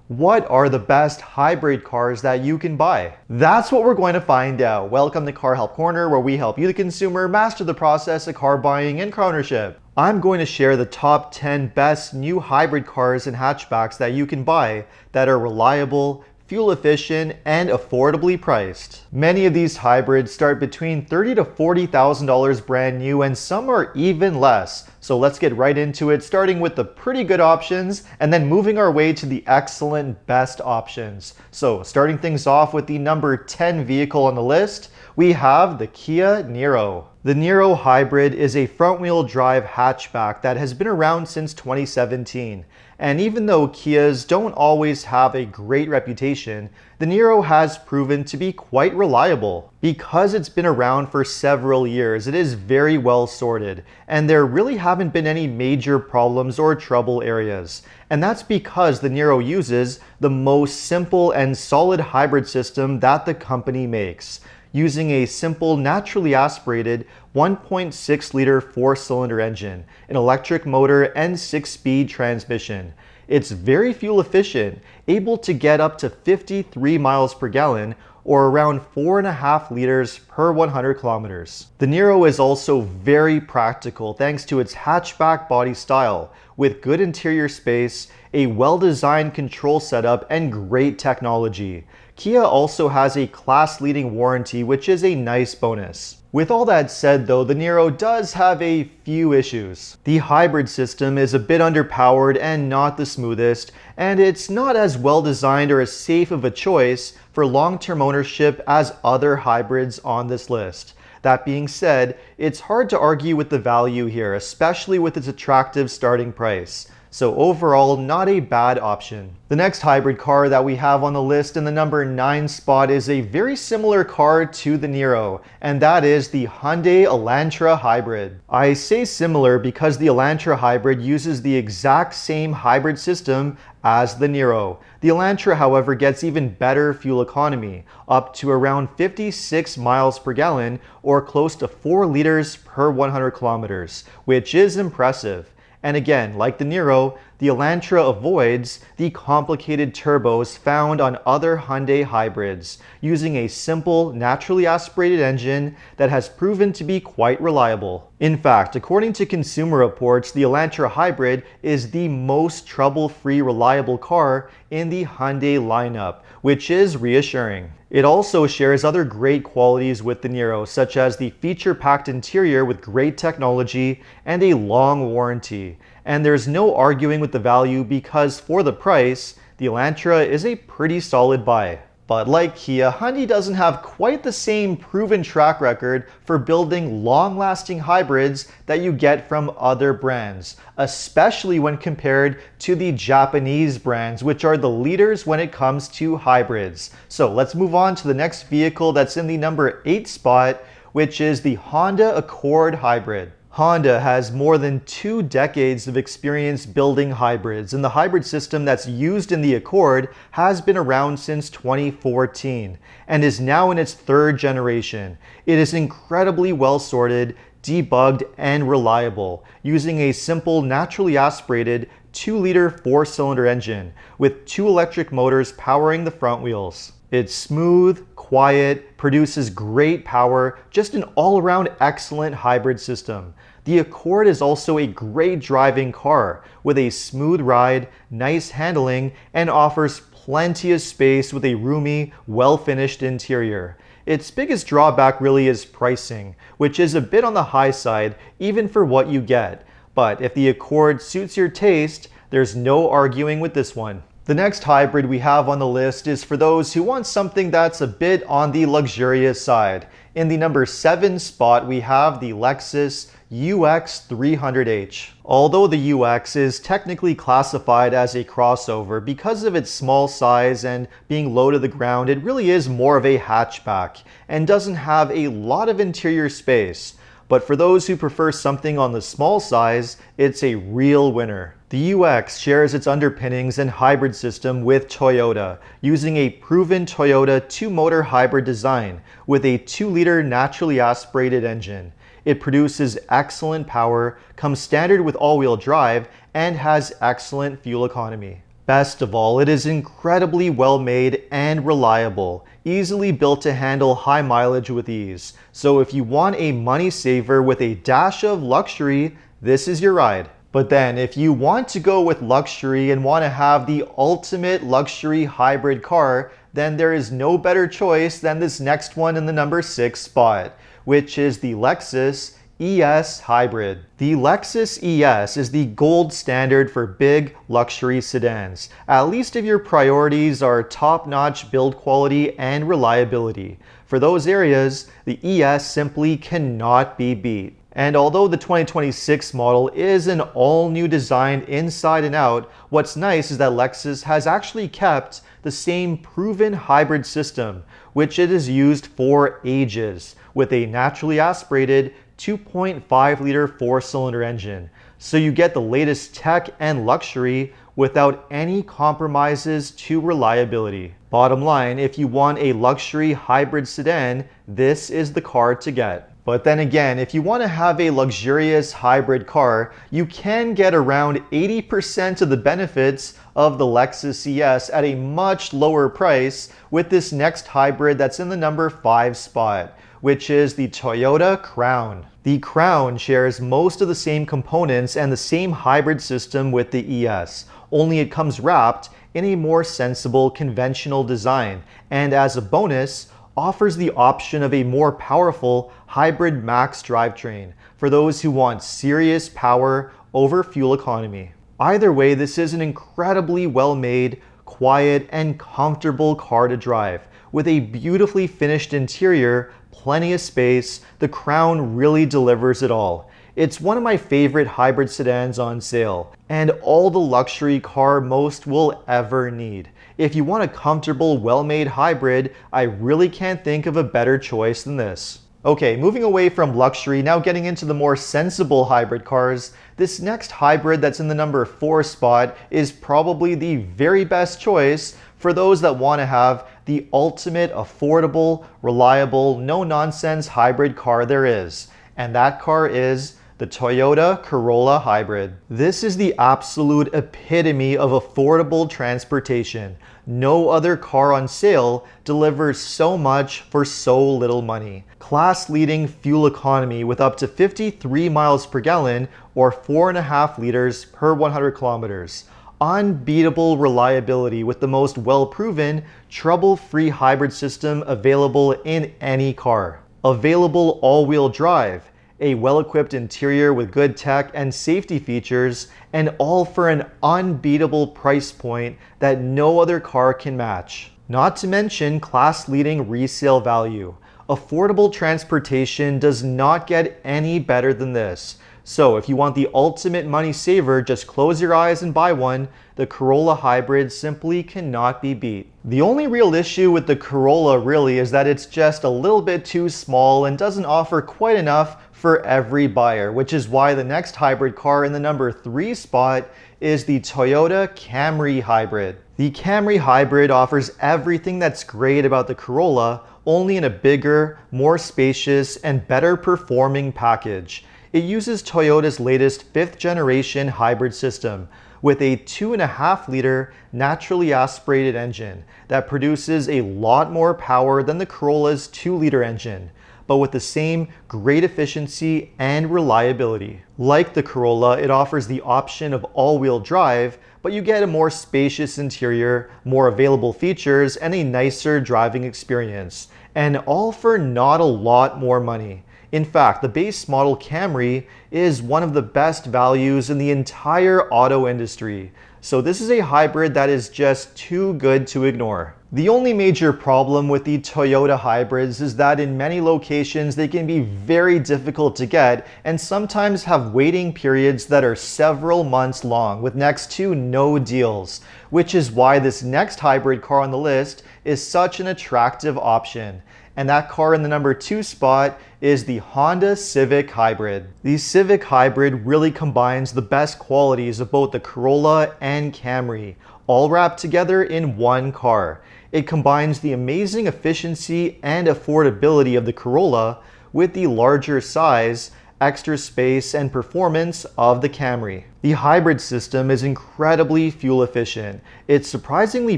What are the best hybrid cars that you can buy? That's what we're going to find out. Welcome to Car Help Corner, where we help you, the consumer, master the process of car buying and car ownership. I'm going to share the top 10 best new hybrid cars and hatchbacks that you can buy that are reliable, fuel efficient, and affordably priced. Many of these hybrids start between $30,000 to $40,000 brand new, and some are even less. So let's get right into it, starting with the pretty good options and then moving our way to the excellent best options. So starting things off with the number 10 vehicle on the list, we have the Kia Niro. The Niro Hybrid is a front-wheel drive hatchback that has been around since 2017. And even though Kias don't always have a great reputation, the Niro has proven to be quite reliable. Because it's been around for several years, it is very well sorted, and there really haven't been any major problems or trouble areas. And that's because the Niro uses the most simple and solid hybrid system that the company makes, using a simple naturally aspirated 1.6 liter 4-cylinder engine, an electric motor, and 6-speed transmission. It's very fuel efficient, able to get up to 53 miles per gallon or around 4.5 liters per 100 kilometers. The Niro is also very practical thanks to its hatchback body style, with good interior space, a well-designed control setup, and great technology. Kia also has a class-leading warranty, which is a nice bonus. With all that said though, the Niro does have a few issues. The hybrid system is a bit underpowered and not the smoothest, and it's not as well designed or as safe of a choice for long-term ownership as other hybrids on this list. That being said, it's hard to argue with the value here, especially with its attractive starting price. So overall, not a bad option. The next hybrid car that we have on the list in the number 9 spot is a very similar car to the Niro, and that is the Hyundai Elantra Hybrid. I say similar because the Elantra Hybrid uses the exact same hybrid system as the Niro. The Elantra, however, gets even better fuel economy, up to around 56 miles per gallon or close to 4 liters per 100 kilometers, which is impressive. And again, like the Niro, the Elantra avoids the complicated turbos found on other Hyundai hybrids, using a simple, naturally aspirated engine that has proven to be quite reliable. In fact, according to Consumer Reports, the Elantra Hybrid is the most trouble-free reliable car in the Hyundai lineup, which is reassuring. It also shares other great qualities with the Niro, such as the feature-packed interior with great technology and a long warranty. And there's no arguing with the value because for the price, the Elantra is a pretty solid buy. But like Kia, Hyundai doesn't have quite the same proven track record for building long-lasting hybrids that you get from other brands, especially when compared to the Japanese brands, which are the leaders when it comes to hybrids. So let's move on to the next vehicle that's in the number 8 spot, which is the Honda Accord Hybrid. Honda has more than 2 decades of experience building hybrids, and the hybrid system that's used in the Accord has been around since 2014 and is now in its 3rd generation. It is incredibly well sorted, debugged, and reliable, using a simple naturally aspirated 2-liter 4-cylinder engine with 2 electric motors powering the front wheels. It's smooth, quiet, produces great power, just an all-around excellent hybrid system. The Accord is also a great driving car with a smooth ride, nice handling, and offers plenty of space with a roomy, well-finished interior. Its biggest drawback really is pricing, which is a bit on the high side even for what you get. But if the Accord suits your taste, there's no arguing with this one. The next hybrid we have on the list is for those who want something that's a bit on the luxurious side. In the number 7 spot, we have the Lexus UX 300h. Although the UX is technically classified as a crossover because of its small size and being low to the ground, it really is more of a hatchback and doesn't have a lot of interior space. But for those who prefer something on the small size, it's a real winner. The UX shares its underpinnings and hybrid system with Toyota, using a proven Toyota 2-motor hybrid design with a 2-liter naturally aspirated engine. It produces excellent power, comes standard with all-wheel drive, and has excellent fuel economy. Best of all, it is incredibly well made and reliable, easily built to handle high mileage with ease. So if you want a money saver with a dash of luxury, this is your ride. But then if you want to go with luxury and want to have the ultimate luxury hybrid car, then there is no better choice than this next one in the number 6 spot, which is the Lexus ES Hybrid. The Lexus ES is the gold standard for big luxury sedans, at least if your priorities are top-notch build quality and reliability. For those areas, the ES simply cannot be beat. And although the 2026 model is an all-new design inside and out, what's nice is that Lexus has actually kept the same proven hybrid system, which it has used for ages, with a naturally aspirated 2.5-liter 4-cylinder engine. So you get the latest tech and luxury without any compromises to reliability. Bottom line, if you want a luxury hybrid sedan, this is the car to get. But then again, if you want to have a luxurious hybrid car, you can get around 80% of the benefits of the Lexus ES at a much lower price with this next hybrid that's in the number 5 spot, which is the Toyota Crown. The Crown shares most of the same components and the same hybrid system with the ES, only it comes wrapped in a more sensible conventional design, and as a bonus, offers the option of a more powerful hybrid max drivetrain for those who want serious power over fuel economy. Either way, this is an incredibly well-made, quiet, and comfortable car to drive. With a beautifully finished interior, plenty of space, the Crown really delivers it all. It's one of my favorite hybrid sedans on sale, and all the luxury car most will ever need. If you want a comfortable, well-made hybrid, I really can't think of a better choice than this. Okay, moving away from luxury, now getting into the more sensible hybrid cars, this next hybrid that's in the number 4 spot is probably the very best choice for those that want to have the ultimate affordable, reliable, no-nonsense hybrid car there is. And that car is the Toyota Corolla Hybrid. This is the absolute epitome of affordable transportation. No other car on sale delivers so much for so little money. Class-leading fuel economy with up to 53 miles per gallon or 4.5 liters per 100 kilometers. Unbeatable reliability with the most well-proven, trouble-free hybrid system available in any car. Available all-wheel drive, a well-equipped interior with good tech and safety features, and all for an unbeatable price point that no other car can match. Not to mention class-leading resale value. Affordable transportation does not get any better than this. So if you want the ultimate money saver, just close your eyes and buy one. The Corolla Hybrid simply cannot be beat. The only real issue with the Corolla really is that it's just a little bit too small and doesn't offer quite enough for every buyer, which is why the next hybrid car in the number 3 spot is the Toyota Camry Hybrid. The Camry Hybrid offers everything that's great about the Corolla, only in a bigger, more spacious, and better performing package. It uses Toyota's latest 5th generation hybrid system with a 2.5-liter naturally aspirated engine that produces a lot more power than the Corolla's 2-liter engine, but with the same great efficiency and reliability. Like the Corolla, it offers the option of all-wheel drive, but you get a more spacious interior, more available features, and a nicer driving experience, and all for not a lot more money. In fact, the base model Camry is one of the best values in the entire auto industry. So this is a hybrid that is just too good to ignore. The only major problem with the Toyota hybrids is that in many locations they can be very difficult to get and sometimes have waiting periods that are several months long with next to no deals, which is why this next hybrid car on the list is such an attractive option. And that car in the number 2 spot is the Honda Civic Hybrid. The Civic Hybrid really combines the best qualities of both the Corolla and Camry, all wrapped together in one car. It combines the amazing efficiency and affordability of the Corolla with the larger size, extra space, and performance of the Camry. The hybrid system is incredibly fuel efficient. It's surprisingly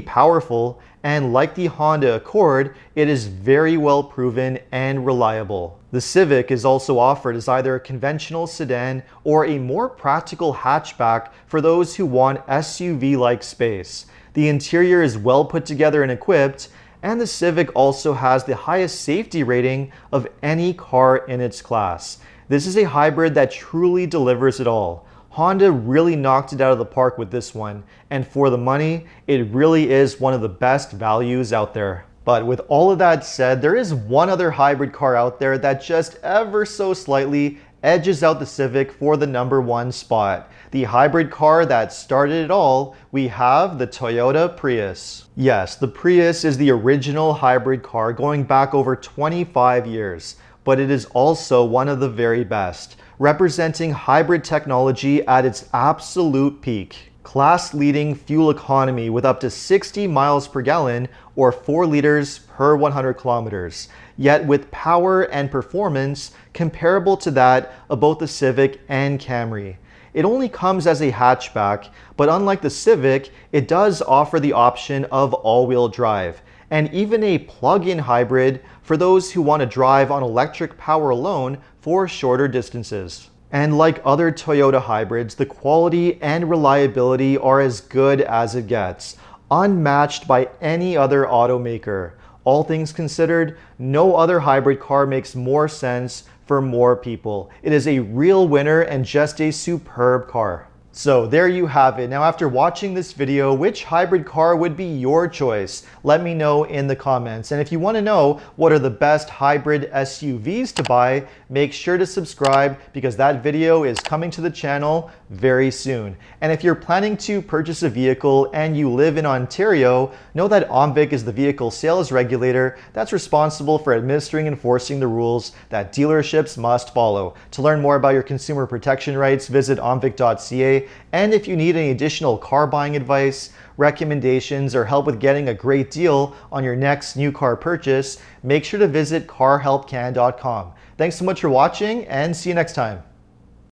powerful, and like the Honda Accord, it is very well proven and reliable. The Civic is also offered as either a conventional sedan or a more practical hatchback for those who want SUV-like space. The interior is well put together and equipped, and the Civic also has the highest safety rating of any car in its class. This is a hybrid that truly delivers it all. Honda really knocked it out of the park with this one, and for the money, it really is one of the best values out there. But with all of that said, there is one other hybrid car out there that just ever so slightly edges out the Civic for the #1 spot. The hybrid car that started it all, we have the Toyota Prius. Yes, the Prius is the original hybrid car going back over 25 years, but it is also one of the very best, representing hybrid technology at its absolute peak. Class-leading fuel economy with up to 60 miles per gallon or 4 liters per 100 kilometers, yet with power and performance comparable to that of both the Civic and Camry. It only comes as a hatchback, but unlike the Civic, it does offer the option of all-wheel drive, and even a plug-in hybrid for those who want to drive on electric power alone for shorter distances. And like other Toyota hybrids, the quality and reliability are as good as it gets, unmatched by any other automaker. All things considered, no other hybrid car makes more sense for more people. It is a real winner and just a superb car. So there you have it. Now after watching this video, which hybrid car would be your choice? Let me know in the comments. And if you want to know what are the best hybrid SUVs to buy, make sure to subscribe because that video is coming to the channel very soon. And if you're planning to purchase a vehicle and you live in Ontario, know that OMVIC is the vehicle sales regulator that's responsible for administering and enforcing the rules that dealerships must follow. To learn more about your consumer protection rights, visit omvic.ca. And if you need any additional car buying advice, recommendations, or help with getting a great deal on your next new car purchase, make sure to visit carhelpcan.com. Thanks so much for watching and see you next time.